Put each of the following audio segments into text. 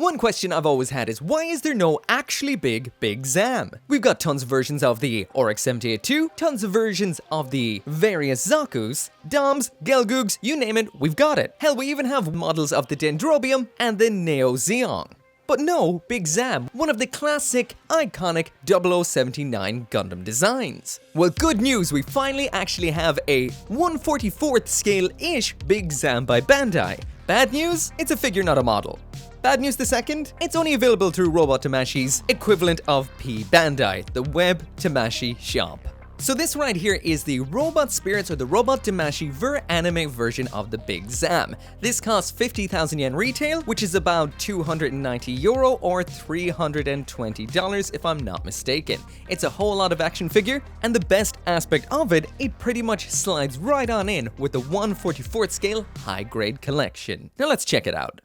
One question I've always had is why is there no Actually Big Big Zam? We've got tons of versions of the Oryx 78-2, tons of versions of the various Zakus, Doms, Gelgoogs, you name it, we've got it. Hell, we even have models of the Dendrobium and the Neo Zeon. But no Big Zam, one of the classic, iconic 0079 Gundam designs. Well, good news, we finally actually have a 1/44th scale-ish Big Zam by Bandai. Bad news, it's a figure, not a model. Bad news the second, it's only available through Robot Tamashi's equivalent of P Bandai, the Web Tamashi shop. So this right here is the Robot Spirits or the Robot Tamashi Ver-Anime version of the Big Zam. This costs 50,000 yen retail, which is about €290 or $320 if I'm not mistaken. It's a whole lot of action figure, and the best aspect of it, it pretty much slides right on in with the 1/44th scale high-grade collection. Now let's check it out.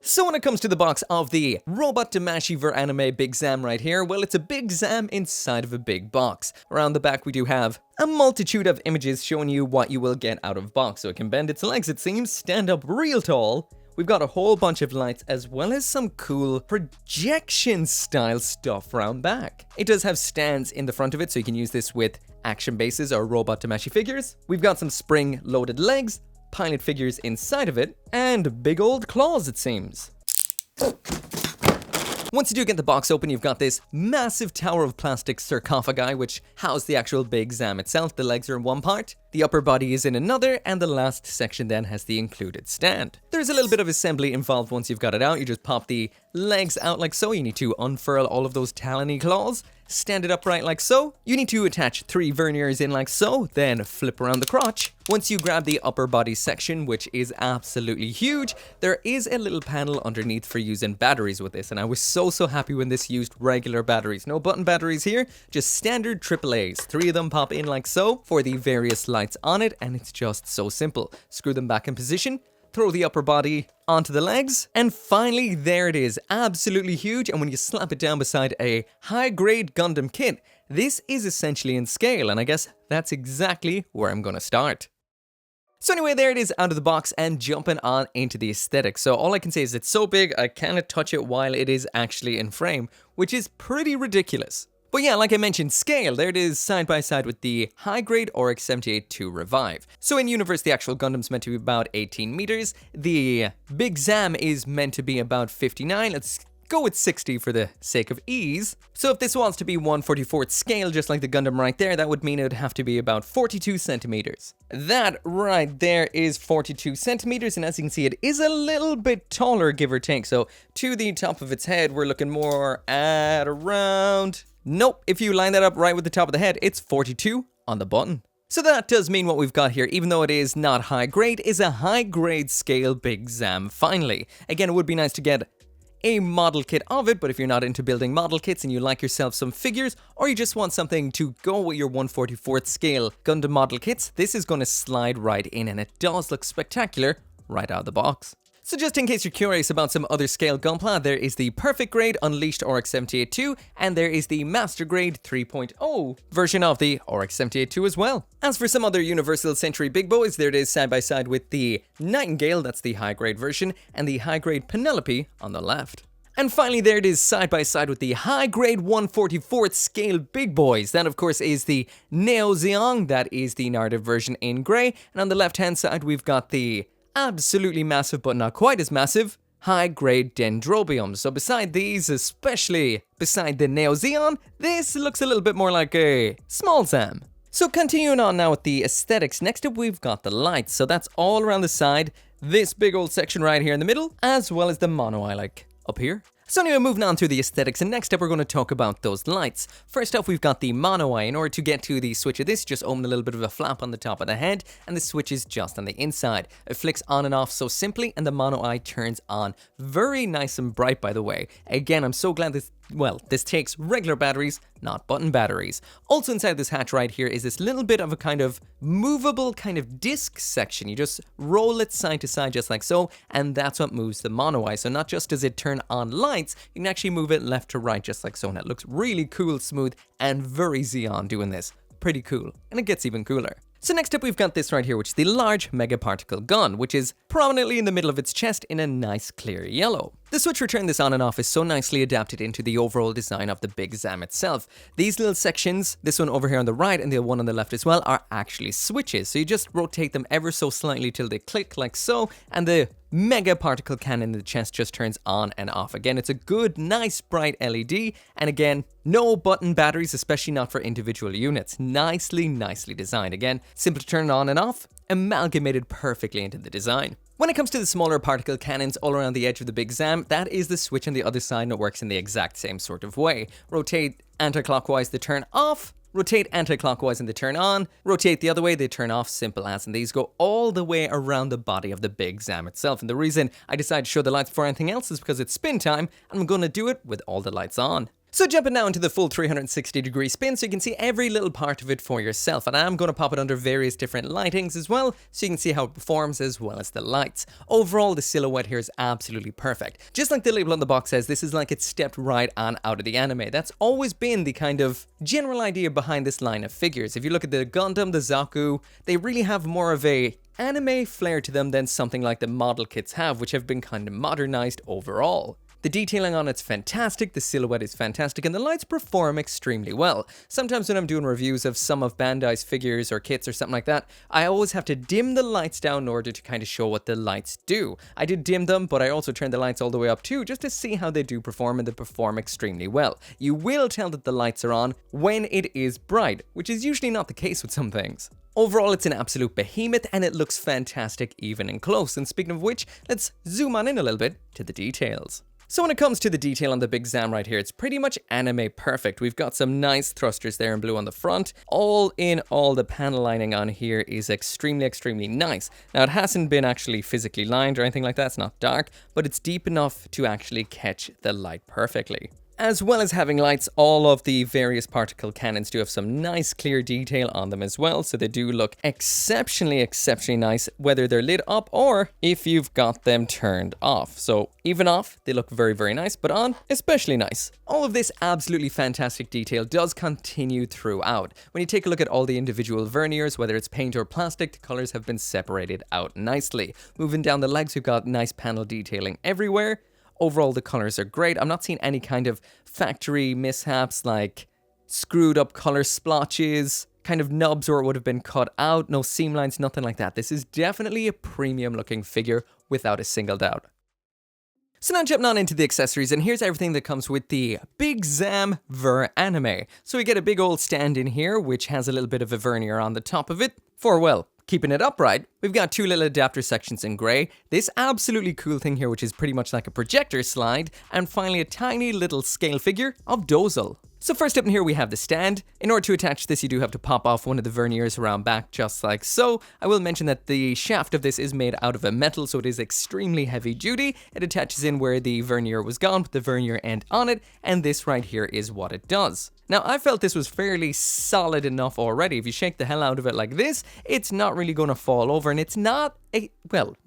So when it comes to the box of the Robot Tamashi Ver-Anime Big Zam right here, well, it's a Big Zam inside of a big box. Around the back we do have a multitude of images showing you what you will get out of box. So it can bend its legs, it seems, stand up real tall. We've got a whole bunch of lights as well as some cool projection style stuff around back. It does have stands in the front of it, so you can use this with action bases or Robot Tamashi figures. We've got some spring loaded legs, pilot figures inside of it, and big old claws it seems. Once you do get the box open, you've got this massive tower of plastic sarcophagi which house the actual Big Zam itself. The legs are in one part, the upper body is in another, and the last section then has the included stand. There's a little bit of assembly involved once you've got it out. You just pop the legs out like so. You need to unfurl all of those talony claws, stand it upright like so. You need to attach 3 verniers in like so, then flip around the crotch. Once you grab the upper body section, which is absolutely huge, there is a little panel underneath for using batteries with this, and I was so happy when this used regular batteries. No button batteries here, just standard AAAs. 3 of them pop in like so for the various lights on it, and it's just so simple. Screw them back in position, throw the upper body onto the legs, and finally there it is, absolutely huge. And when you slap it down beside a high-grade Gundam kit, this is essentially in scale, and I guess that's exactly where I'm gonna start. So anyway, there it is out of the box and jumping on into the aesthetics. So all I can say is it's so big I cannot touch it while it is actually in frame, which is pretty ridiculous. But yeah, like I mentioned, scale, there it is side by side with the high-grade Oryx 78-2 Revive. So in universe, the actual Gundam's meant to be about 18 meters. The Big Zam is meant to be about 59. Let's go with 60 for the sake of ease. So if this wants to be 1/44th scale, just like the Gundam right there, that would mean it would have to be about 42 centimeters. That right there is 42 centimeters, and as you can see, it is a little bit taller, give or take. So to the top of its head, we're looking more at around... Nope, if you line that up right with the top of the head, it's 42 on the button. So that does mean what we've got here, even though it is not high grade, is a high grade scale Big Zam finally. Again, it would be nice to get a model kit of it, but if you're not into building model kits and you like yourself some figures, or you just want something to go with your 1/44th scale Gundam model kits, this is going to slide right in, and it does look spectacular right out of the box. So just in case you're curious about some other scale gunpla, there is the Perfect Grade Unleashed Oryx 78-2, and there is the Master Grade 3.0 version of the Oryx 78-2 as well. As for some other Universal Century big boys, there it is side by side with the Nightingale, that's the high grade version, and the high grade Penelope on the left. And finally, there it is side by side with the high grade 1/44th scale big boys. That of course is the Neo Zeon, that is the narrative version in grey, and on the left hand side we've got the absolutely massive, but not quite as massive, high-grade Dendrobium. So beside these, especially beside the Neo Zeon, this looks a little bit more like a small Zam. So continuing on now with the aesthetics, next up we've got the lights. So that's all around the side, this big old section right here in the middle, as well as the mono eye like up here. So anyway, moving on through the aesthetics, and next up we're going to talk about those lights. First off, we've got the mono eye. In order to get to the switch of this, just open a little bit of a flap on the top of the head, and the switch is just on the inside. It flicks on and off so simply, and the mono eye turns on. Very nice and bright, by the way. Again, I'm so glad this takes regular batteries, not button batteries. Also inside this hatch right here is this little bit of a kind of movable kind of disc section. You just roll it side to side just like so, and that's what moves the mono eye. So not just does it turn on lights, you can actually move it left to right just like so, and it looks really cool, smooth, and very Zeon doing this. Pretty cool. And it gets even cooler. So next up we've got this right here, which is the large mega particle gun, which is prominently in the middle of its chest in a nice clear yellow. The switch for turning this on and off is so nicely adapted into the overall design of the Big Zam itself. These little sections, this one over here on the right and the one on the left as well, are actually switches. So you just rotate them ever so slightly till they click like so, and the mega particle cannon in the chest just turns on and off. Again, it's a good, nice, bright LED, and again, no button batteries, especially not for individual units. Nicely designed. Again, simple to turn on and off, amalgamated perfectly into the design. When it comes to the smaller particle cannons all around the edge of the Big Zam, that is the switch on the other side, and it works in the exact same sort of way. Rotate anti-clockwise, they turn off. Rotate anti-clockwise and they turn on. Rotate the other way, they turn off, simple as. And these go all the way around the body of the Big Zam itself. And the reason I decided to show the lights before anything else is because it's spin time, and I'm going to do it with all the lights on. So jumping now into the full 360-degree spin so you can see every little part of it for yourself, and I'm going to pop it under various different lightings as well so you can see how it performs as well as the lights. Overall, the silhouette here is absolutely perfect. Just like the label on the box says, this is like it stepped right on out of the anime. That's always been the kind of general idea behind this line of figures. If you look at the Gundam, the Zaku, they really have more of a anime flair to them than something like the model kits have, which have been kind of modernized overall. The detailing on it's fantastic, the silhouette is fantastic, and the lights perform extremely well. Sometimes when I'm doing reviews of some of Bandai's figures or kits or something like that, I always have to dim the lights down in order to kind of show what the lights do. I did dim them, but I also turned the lights all the way up too, just to see how they do perform, and they perform extremely well. You will tell that the lights are on when it is bright, which is usually not the case with some things. Overall, it's an absolute behemoth, and it looks fantastic even in close. And speaking of which, let's zoom on in a little bit to the details. So when it comes to the detail on the Big Zam right here, it's pretty much anime perfect. We've got some nice thrusters there in blue on the front. All in all, the panel lining on here is extremely nice. Now, it hasn't been actually physically lined or anything like that. It's not dark, but it's deep enough to actually catch the light perfectly. As well as having lights, all of the various particle cannons do have some nice clear detail on them as well, so they do look exceptionally nice, whether they're lit up or if you've got them turned off. So even off, they look very nice, but on, especially nice. All of this absolutely fantastic detail does continue throughout. When you take a look at all the individual verniers, whether it's paint or plastic, the colors have been separated out nicely. Moving down the legs, we've got nice panel detailing everywhere. Overall, the colors are great. I'm not seeing any kind of factory mishaps like screwed up color splotches, kind of nubs where it would have been cut out, no seam lines, nothing like that. This is definitely a premium looking figure without a single doubt. So now jumping on into the accessories, and here's everything that comes with the Big Zam Ver Anime. So we get a big old stand in here, which has a little bit of a vernier on the top of it for, well, keeping it upright. We've got two little adapter sections in grey, this absolutely cool thing here which is pretty much like a projector slide, and finally a tiny little scale figure of Dozle. So first up in here we have the stand. In order to attach this, you do have to pop off one of the verniers around back just like so. I will mention that the shaft of this is made out of a metal, so it is extremely heavy duty. It attaches in where the vernier was gone with the vernier end on it, and this right here is what it does. Now, I felt this was fairly solid enough already. If you shake the hell out of it like this, it's not really going to fall over, and it's not,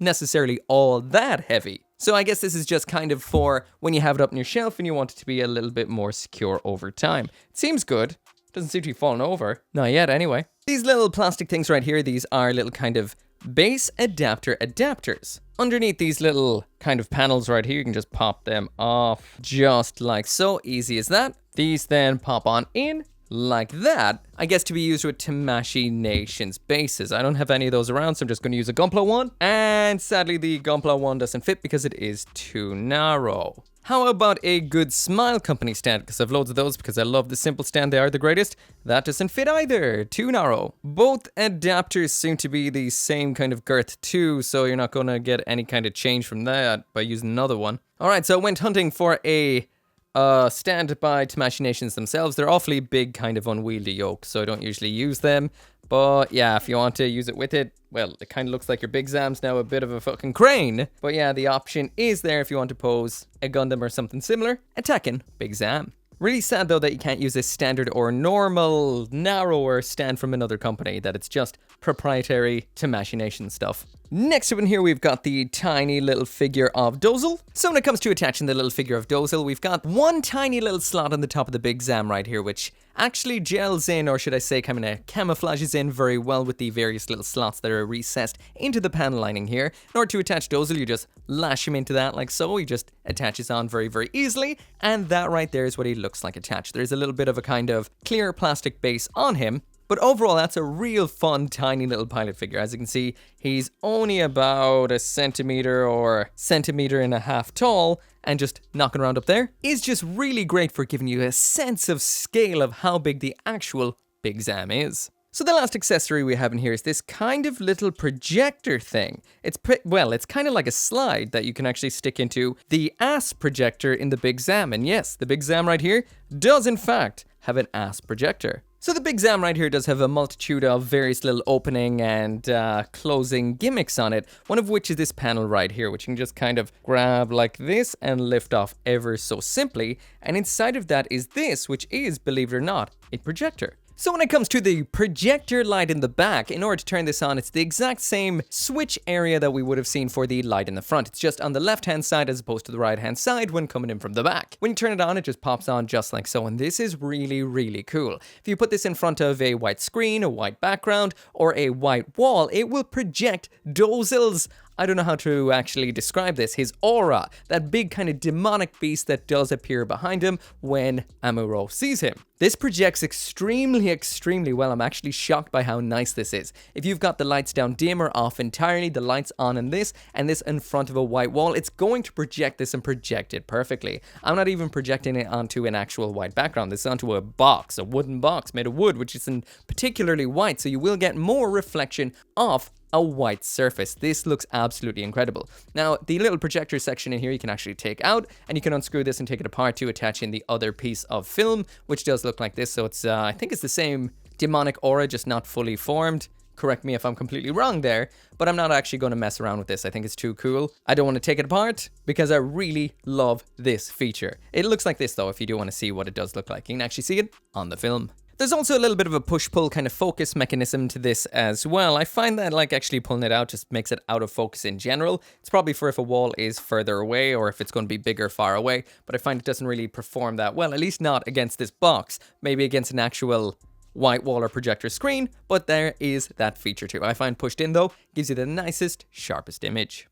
necessarily all that heavy. So I guess this is just kind of for when you have it up on your shelf and you want it to be a little bit more secure over time. It seems good. Doesn't seem to be falling over. Not yet, anyway. These little plastic things right here, these are little kind of base adapter adapters. Underneath these little kind of panels right here, you can just pop them off just like so. Easy as that. These then pop on in like that, I guess to be used with Tamashii Nation's bases. I don't have any of those around, so I'm just going to use a gunpla one. And sadly, the gunpla one doesn't fit because it is too narrow. How about a good Smile Company stand? Because I've loads of those because I love the simple stand. They are the greatest. That doesn't fit either. Too narrow. Both adapters seem to be the same kind of girth too, so you're not going to get any kind of change from that by using another one. All right, so I went hunting for a stand by Tamashii Nations themselves. They're awfully big, kind of unwieldy yoke, so I don't usually use them. But yeah, if you want to use it with it, well, it kind of looks like your Big Zam's now a bit of a fucking crane. But yeah, the option is there if you want to pose a Gundam or something similar, attacking Big Zam. Really sad though that you can't use a standard or normal, narrower stand from another company, that it's just proprietary Tamashii Nation stuff. Next up in here, we've got the tiny little figure of Dozle. So when it comes to attaching the little figure of Dozle, we've got one tiny little slot on the top of the Big Zam right here, which actually gels in, or should I say kind of camouflages in very well with the various little slots that are recessed into the panel lining here. In order to attach Dozle, you just lash him into that like so. He just attaches on very, very easily. And that right there is what he looks like attached. There's a little bit of a kind of clear plastic base on him. But overall, that's a real fun, tiny little pilot figure. As you can see, he's only about a centimeter or centimeter and a half tall, and just knocking around up there is just really great for giving you a sense of scale of how big the actual Big Zam is. So the last accessory we have in here is this kind of little projector thing. It's kind of like a slide that you can actually stick into the ass projector in the Big Zam. And yes, the Big Zam right here does in fact have an ass projector. So the Big Zam right here does have a multitude of various little opening and closing gimmicks on it, one of which is this panel right here, which you can just kind of grab like this and lift off ever so simply. And inside of that is this, which is, believe it or not, a projector. So when it comes to the projector light in the back, in order to turn this on, it's the exact same switch area that we would have seen for the light in the front. It's just on the left-hand side as opposed to the right-hand side when coming in from the back. When you turn it on, it just pops on just like so, and this is really, really cool. If you put this in front of a white screen, a white background, or a white wall, it will project Dozle's, I don't know how to actually describe this, his aura, that big kind of demonic beast that does appear behind him when Amuro sees him. This projects extremely, extremely well. I'm actually shocked by how nice this is. If you've got the lights down dim or off entirely, the lights on in this, and this in front of a white wall, it's going to project this and project it perfectly. I'm not even projecting it onto an actual white background. This is onto a box, a wooden box made of wood, which isn't particularly white, so you will get more reflection off a white surface. This looks absolutely incredible. Now, the little projector section in here you can actually take out, and you can unscrew this and take it apart to attach in the other piece of film, which does look like this. So it's, I think it's the same demonic aura, just not fully formed. Correct me if I'm completely wrong there, but I'm not actually going to mess around with this. I think it's too cool. I don't want to take it apart because I really love this feature. It looks like this though, if you do want to see what it does look like. You can actually see it on the film. There's also a little bit of a push-pull kind of focus mechanism to this as well. I find that like actually pulling it out just makes it out of focus in general. It's probably for if a wall is further away or if it's going to be bigger far away, but I find it doesn't really perform that well, at least not against this box, maybe against an actual white wall or projector screen, but there is that feature too. I find pushed in though, gives you the nicest, sharpest image.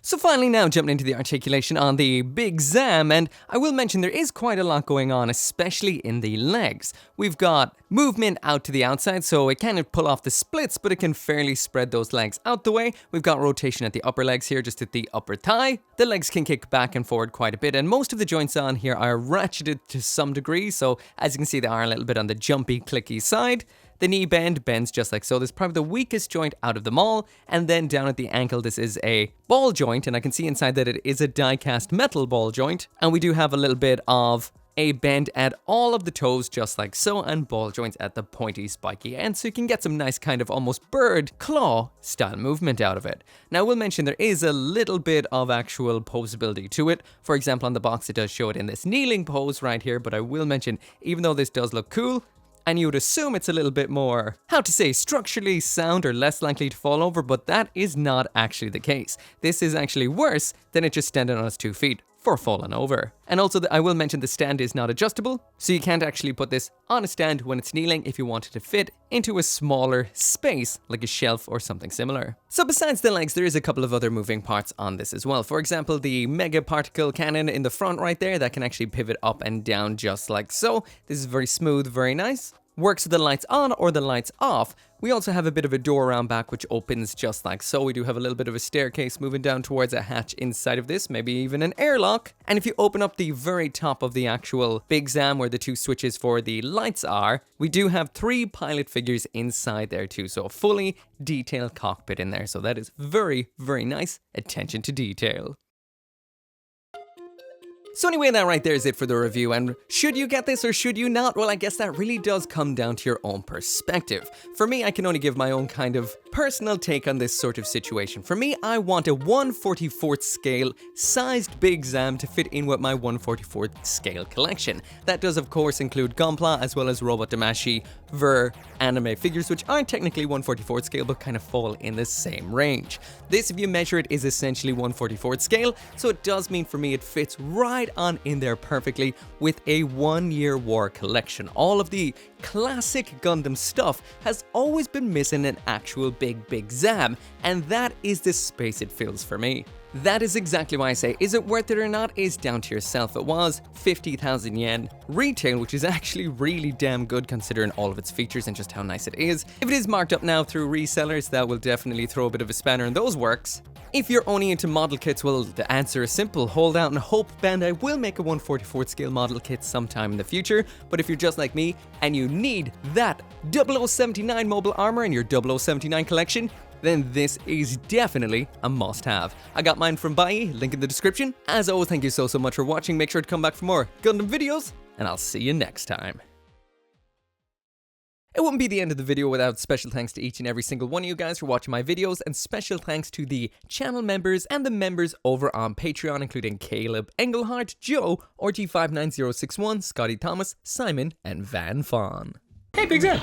So finally now jumping into the articulation on the Big Zam, and I will mention there is quite a lot going on, especially in the legs. We've got movement out to the outside, so it can pull off the splits, but it can fairly spread those legs out the way. We've got rotation at the upper legs here, just at the upper thigh. The legs can kick back and forward quite a bit, and most of the joints on here are ratcheted to some degree, so as you can see they are a little bit on the jumpy, clicky side. The knee bends just like so. This is probably the weakest joint out of them all. And then down at the ankle, this is a ball joint. And I can see inside that it is a die-cast metal ball joint. And we do have a little bit of a bend at all of the toes just like so, and ball joints at the pointy, spiky end. So you can get some nice kind of almost bird claw style movement out of it. Now I will mention there is a little bit of actual posability to it. For example, on the box, it does show it in this kneeling pose right here. But I will mention, even though this does look cool, and you would assume it's a little bit more, how to say, structurally sound or less likely to fall over, but that is not actually the case. This is actually worse than it just standing on its 2 feet for falling over. And also, I will mention the stand is not adjustable, so you can't actually put this on a stand when it's kneeling if you want it to fit into a smaller space, like a shelf or something similar. So besides the legs, there is a couple of other moving parts on this as well. For example, the mega particle cannon in the front right there, that can actually pivot up and down just like so. This is very smooth, very nice. Works with the lights on or the lights off. We also have a bit of a door around back which opens just like so. We do have a little bit of a staircase moving down towards a hatch inside of this, maybe even an airlock. And if you open up the very top of the actual Big Zam where the 2 switches for the lights are, we do have 3 pilot figures inside there too. So a fully detailed cockpit in there. So that is very, very nice attention to detail. So anyway, that right there is it for the review, and should you get this or should you not? Well, I guess that really does come down to your own perspective. For me, I can only give my own kind of personal take on this sort of situation. For me, I want a 1/44th scale sized Big Zam to fit in with my 1/44th scale collection. That does of course include gunpla as well as robot damashi, Ver anime figures, which aren't technically 1/44 scale but kind of fall in the same range. This, if you measure it, is essentially 1/44 scale, so it does mean for me it fits right on in there perfectly with a 1-year war collection. All of the classic Gundam stuff has always been missing an actual Big Zam, and that is the space it fills for me. That is exactly why I say, is it worth it or not, is down to yourself. It was 50,000 yen retail, which is actually really damn good considering all of its features and just how nice it is. If it is marked up now through resellers, that will definitely throw a bit of a spanner in those works. If you're only into model kits, well, the answer is simple. Hold out and hope Bandai will make a 1/44 scale model kit sometime in the future. But if you're just like me and you need that 0079 Mobile Armor in your 0079 collection, then this is definitely a must-have. I got mine from Bai, link in the description. As always, thank you so much for watching. Make sure to come back for more Gundam videos, and I'll see you next time. It wouldn't be the end of the video without special thanks to each and every single one of you guys for watching my videos, and special thanks to the channel members and the members over on Patreon, including Caleb, Engelhardt, Joe, RG59061, Scotty Thomas, Simon, and Van Fawn. Hey, Big Zam!